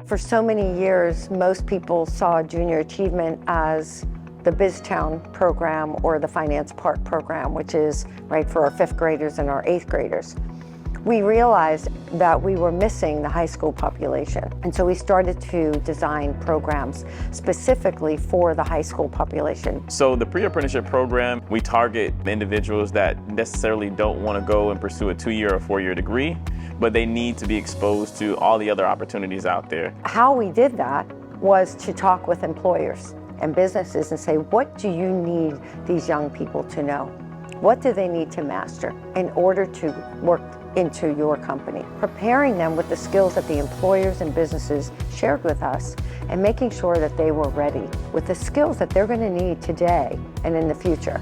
For so many years, most people saw junior achievement as the BizTown program or the Finance Park program, which is right for our 5th graders and our 8th graders. We realized that we were missing the high school population, and so we started to design programs specifically for the high school population. So the pre-apprenticeship program, we target individuals that necessarily don't want to go and pursue a 2-year or 4-year degree, but they need to be exposed to all the other opportunities out there. How we did that was to talk with employers and businesses and say, what do you need these young people to know? What do they need to master in order to work into your company? Preparing them with the skills that the employers and businesses shared with us and making sure that they were ready with the skills that they're going to need today and in the future.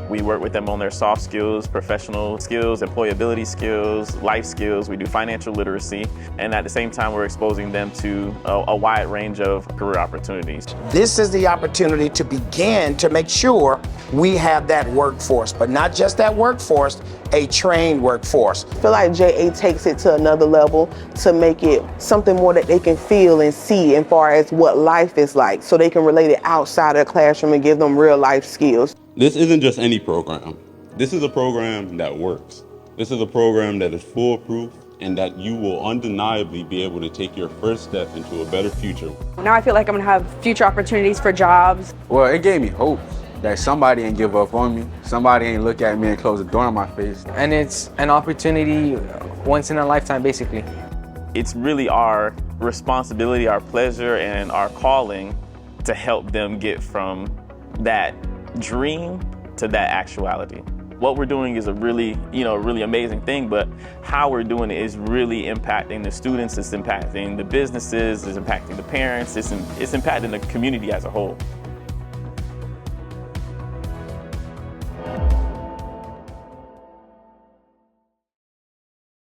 We work with them on their soft skills, professional skills, employability skills, life skills. We do financial literacy, and at the same time, we're exposing them to a wide range of career opportunities. This is the opportunity to begin to make sure we have that workforce, but not just that workforce, a trained workforce. I feel like JA takes it to another level to make it something more that they can feel and see as far as what life is like, so they can relate it outside of the classroom and give them real life skills. This isn't just any program. This is a program that works. This is a program that is foolproof and that you will undeniably be able to take your first step into a better future. Now I feel like I'm gonna have future opportunities for jobs. Well, it gave me hope that somebody ain't give up on me. Somebody ain't look at me and close the door in my face. And it's an opportunity once in a lifetime, basically. It's really our responsibility, our pleasure, and our calling to help them get from that dream to that actuality. What we're doing is a really amazing thing, but how we're doing it is really impacting the students, it's impacting the businesses, it's impacting the parents, it's impacting the community as a whole.